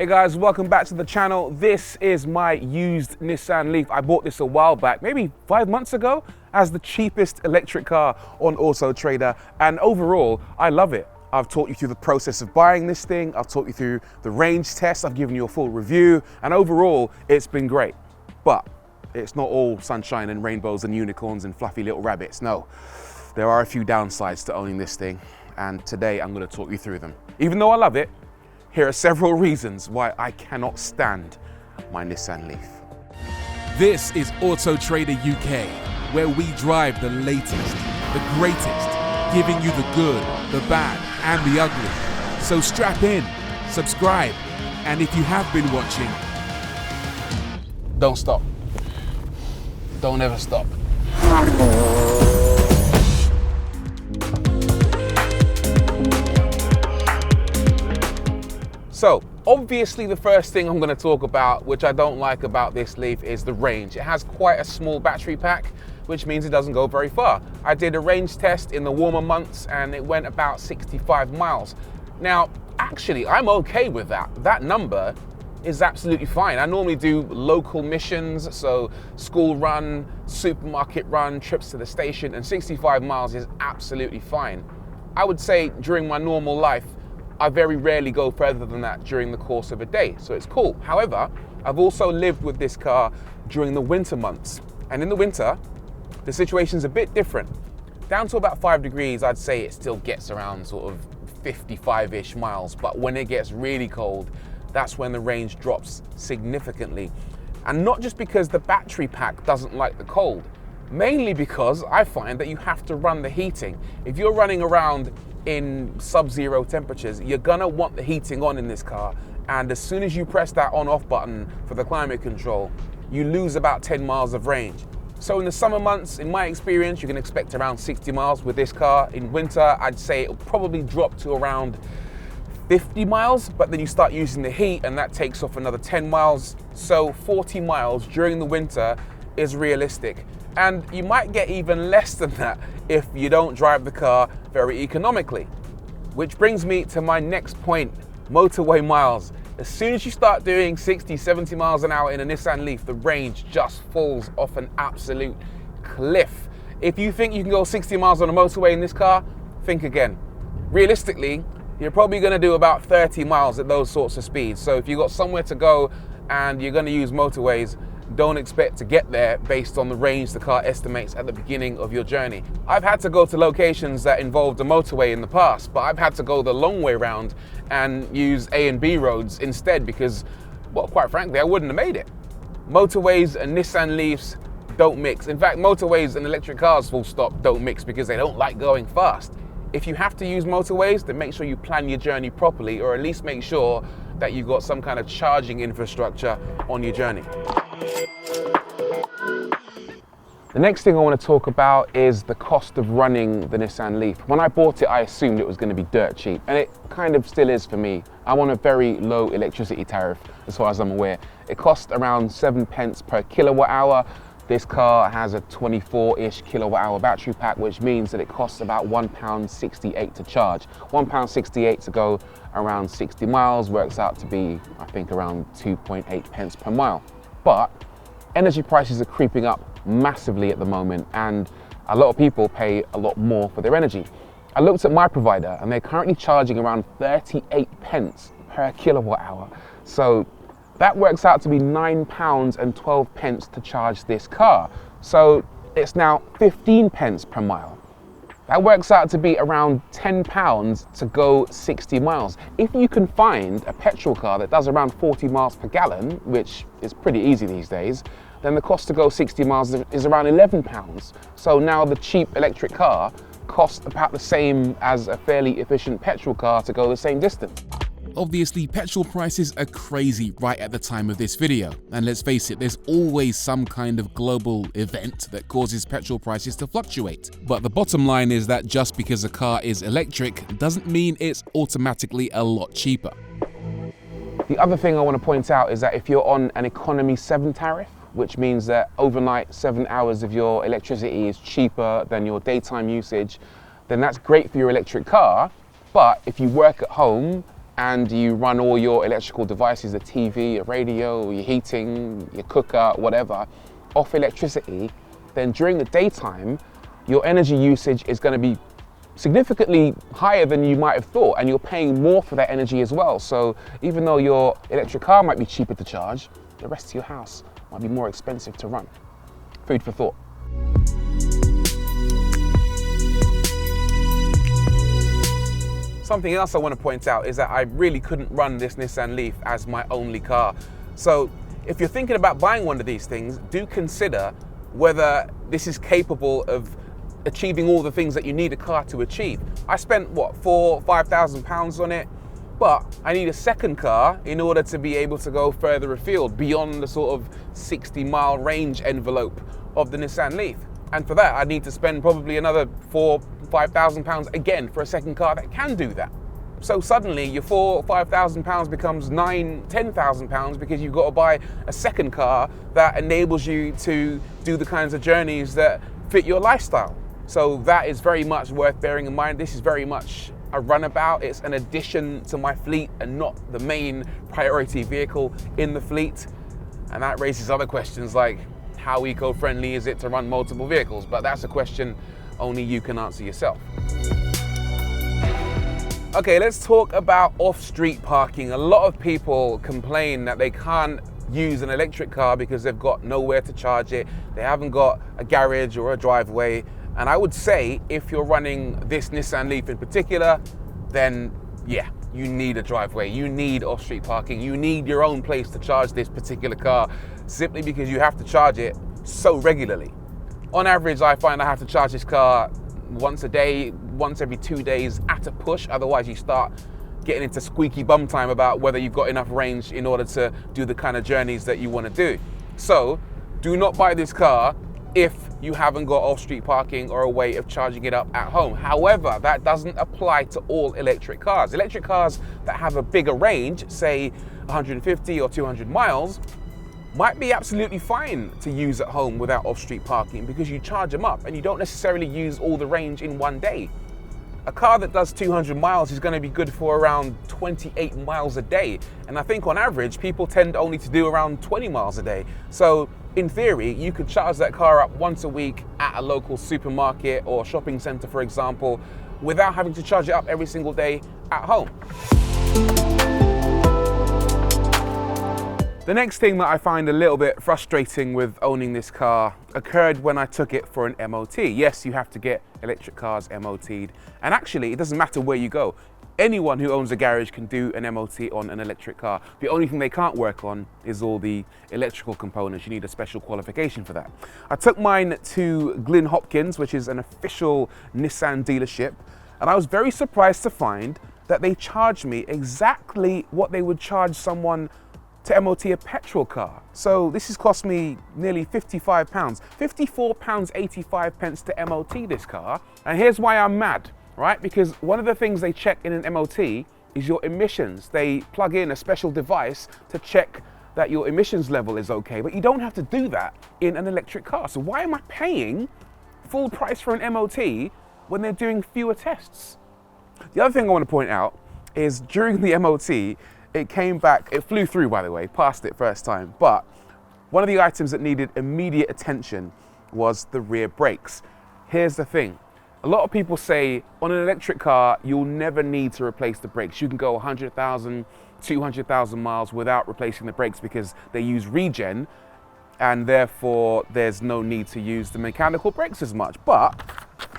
Hey guys, welcome back to the channel. This is my used Nissan Leaf. I bought this a while back, maybe 5 months ago, as the cheapest electric car on Autotrader. And overall, I love it. I've taught you through the process of buying this thing. I've taught you through the range test. I've given you a full review. And overall, it's been great. But it's not all sunshine and rainbows and unicorns and fluffy little rabbits. No, there are a few downsides to owning this thing. And today I'm going to talk you through them. Even though I love it, here are several reasons why I cannot stand my Nissan Leaf. This is Autotrader UK, where we drive the latest, the greatest, giving you the good, the bad, and the ugly. So strap in, subscribe, and if you have been watching, Don't stop. Don't ever stop. So, obviously the first thing I'm going to talk about, which I don't like about this Leaf, is the range. It has quite a small battery pack, which means it doesn't go very far. I did a range test in the warmer months and it went about 65 miles. Now, actually, I'm okay with that. That number is absolutely fine. I normally do local missions, so school run, supermarket run, trips to the station, and 65 miles is absolutely fine. I would say during my normal life, I very rarely go further than that during the course of a day, so it's cool. However, I've also lived with this car during the winter months. And in the winter, the situation's a bit different. Down to about 5 degrees, I'd say it still gets around sort of 55-ish miles. But when it gets really cold, that's when the range drops significantly. And not just because the battery pack doesn't like the cold, mainly because I find that you have to run the heating. If you're running around in sub-zero temperatures, you're gonna want the heating on in this car, and as soon as you press that on-off button for the climate control, you lose about 10 miles of range. So in the summer months, in my experience, you can expect around 60 miles with this car. In winter, I'd say it'll probably drop to around 50 miles, but then you start using the heat and that takes off another 10 miles. So 40 miles during the winter is realistic. And you might get even less than that if you don't drive the car very economically. Which brings me to my next point, motorway miles. As soon as you start doing 60, 70 miles an hour in a Nissan Leaf, the range just falls off an absolute cliff. If you think you can go 60 miles on a motorway in this car, think again. Realistically, you're probably gonna do about 30 miles at those sorts of speeds. So if you've got somewhere to go and you're gonna use motorways, don't expect to get there based on the range the car estimates at the beginning of your journey. I've had to go to locations that involved a motorway in the past, but I've had to go the long way round and use A and B roads instead because, well, quite frankly, I wouldn't have made it. Motorways and Nissan Leafs don't mix. In fact, motorways and electric cars, full stop, don't mix because they don't like going fast. If you have to use motorways, then make sure you plan your journey properly, or at least make sure that you've got some kind of charging infrastructure on your journey. The next thing I want to talk about is the cost of running the Nissan Leaf. When I bought it, I assumed it was going to be dirt cheap, and it kind of still is for me. I'm on a very low electricity tariff, as far as I'm aware. It costs around 7 pence per kilowatt hour. This car has a 24-ish kilowatt hour battery pack, which means that it costs about £1.68 to charge. £1.68 to go around 60 miles works out to be, I think, around 2.8 pence per mile. But energy prices are creeping up massively at the moment, and a lot of people pay a lot more for their energy. I looked at my provider and they're currently charging around 38 pence per kilowatt hour. So that works out to be £9.12 to charge this car. So it's now 15 pence per mile. That works out to be around £10 to go 60 miles. If you can find a petrol car that does around 40 miles per gallon, which is pretty easy these days, then the cost to go 60 miles is around £11. So now the cheap electric car costs about the same as a fairly efficient petrol car to go the same distance. obviously petrol prices are crazy right at the time of this video, and let's face it, there's always some kind of global event that causes petrol prices to fluctuate. But the bottom line is that just because a car is electric doesn't mean it's automatically a lot cheaper. The other thing I want to point out is that if you're on an economy 7 tariff, which means that overnight 7 hours of your electricity is cheaper than your daytime usage, then that's great for your electric car. But if you work at home and you run all your electrical devices, the TV, your radio, your heating, your cooker, whatever, off electricity, then during the daytime, your energy usage is going to be significantly higher than you might have thought, and you're paying more for that energy as well. So even though your electric car might be cheaper to charge, the rest of your house might be more expensive to run. Food for thought. Something else I want to point out is that I really couldn't run this Nissan Leaf as my only car. So if you're thinking about buying one of these things, do consider whether this is capable of achieving all the things that you need a car to achieve. I spent, what, £5,000 on it, but I need a second car in order to be able to go further afield beyond the sort of 60-mile range envelope of the Nissan Leaf. And for that, I need to spend probably another £5,000 again for a second car that can do that. So suddenly your £5,000 becomes £10,000 because you've got to buy a second car that enables you to do the kinds of journeys that fit your lifestyle. So that is very much worth bearing in mind. This is very much a runabout. It's an addition to my fleet and not the main priority vehicle in the fleet. And that raises other questions like, how eco-friendly is it to run multiple vehicles? But that's a question only you can answer yourself. Okay, let's talk about off-street parking. A lot of people complain that they can't use an electric car because they've got nowhere to charge it. They haven't got a garage or a driveway. And I would say if you're running this Nissan Leaf in particular, then yeah, you need a driveway. You need off-street parking. You need your own place to charge this particular car simply because you have to charge it so regularly. On average, I find I have to charge this car once a day, once every 2 days at a push. Otherwise, you start getting into squeaky bum time about whether you've got enough range in order to do the kind of journeys that you want to do. So do not buy this car if you haven't got off-street parking or a way of charging it up at home. However, that doesn't apply to all electric cars. Electric cars that have a bigger range, say 150 or 200 miles, might be absolutely fine to use at home without off-street parking because you charge them up and you don't necessarily use all the range in one day. A car that does 200 miles is going to be good for around 28 miles a day. And I think on average, people tend only to do around 20 miles a day. So in theory, you could charge that car up once a week at a local supermarket or shopping center, for example, without having to charge it up every single day at home. The next thing that I find a little bit frustrating with owning this car occurred when I took it for an MOT. Yes, you have to get electric cars MOT'd, and actually it doesn't matter where you go. Anyone who owns a garage can do an MOT on an electric car. The only thing they can't work on is all the electrical components. You need a special qualification for that. I took mine to Glyn Hopkins, which is an official Nissan dealership, and I was very surprised to find that they charged me exactly what they would charge someone to MOT a petrol car. So this has cost me nearly £55, £54.85 to MOT this car. And here's why I'm mad, right? Because one of the things they check in an MOT is your emissions. They plug in a special device to check that your emissions level is okay, but you don't have to do that in an electric car. So why am I paying full price for an MOT when they're doing fewer tests? The other thing I want to point out is during the MOT, it came back, it flew through by the way, passed it first time, but one of the items that needed immediate attention was the rear brakes. Here's the thing, a lot of people say on an electric car, you'll never need to replace the brakes. You can go 100,000, 200,000 miles without replacing the brakes because they use regen and therefore there's no need to use the mechanical brakes as much. But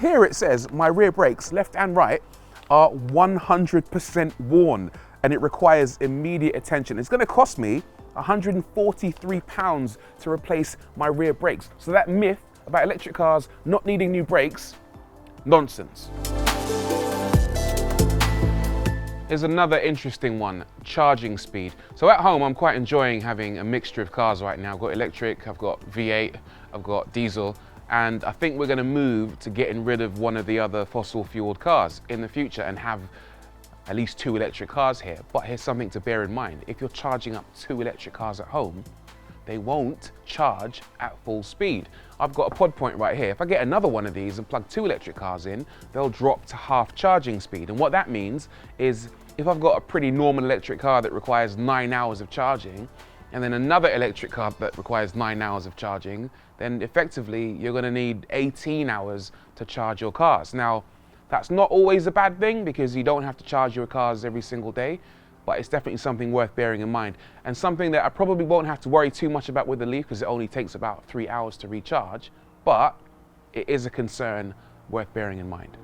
here it says my rear brakes, left and right, are 100% worn. And it requires immediate attention. It's gonna cost me £143 to replace my rear brakes. So that myth about electric cars not needing new brakes, nonsense. Here's another interesting one, charging speed. So at home, I'm quite enjoying having a mixture of cars right now. I've got electric, I've got V8, I've got diesel, and I think we're gonna move to getting rid of one of the other fossil fueled cars in the future and have at least 2 electric cars here. But here's something to bear in mind. If you're charging up 2 electric cars at home, they won't charge at full speed. I've got a pod point right here. If I get another one of these and plug 2 electric cars in, they'll drop to half charging speed. And what that means is if I've got a pretty normal electric car that requires 9 hours of charging, and then another electric car that requires 9 hours of charging, then effectively you're going to need 18 hours to charge your cars. Now, that's not always a bad thing because you don't have to charge your cars every single day, but it's definitely something worth bearing in mind. And something that I probably won't have to worry too much about with the Leaf because it only takes about 3 hours to recharge, but it is a concern worth bearing in mind.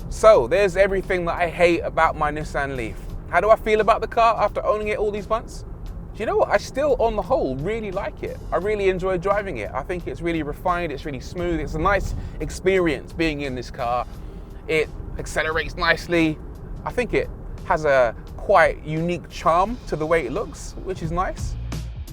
So there's everything that I hate about my Nissan Leaf. How do I feel about the car after owning it all these months? Do you know what? I still, on the whole, really like it. I really enjoy driving it. I think it's really refined, it's really smooth. It's a nice experience being in this car. It accelerates nicely. I think it has a quite unique charm to the way it looks, which is nice.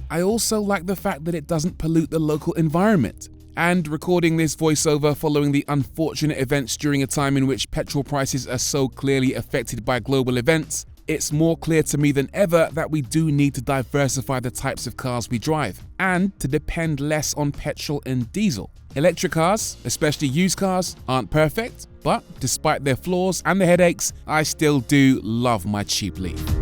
I also like the fact that it doesn't pollute the local environment. And recording this voiceover following the unfortunate events during a time in which petrol prices are so clearly affected by global events, it's more clear to me than ever that we do need to diversify the types of cars we drive and to depend less on petrol and diesel. Electric cars, especially used cars, aren't perfect, but despite their flaws and the headaches, I still do love my cheap Leaf.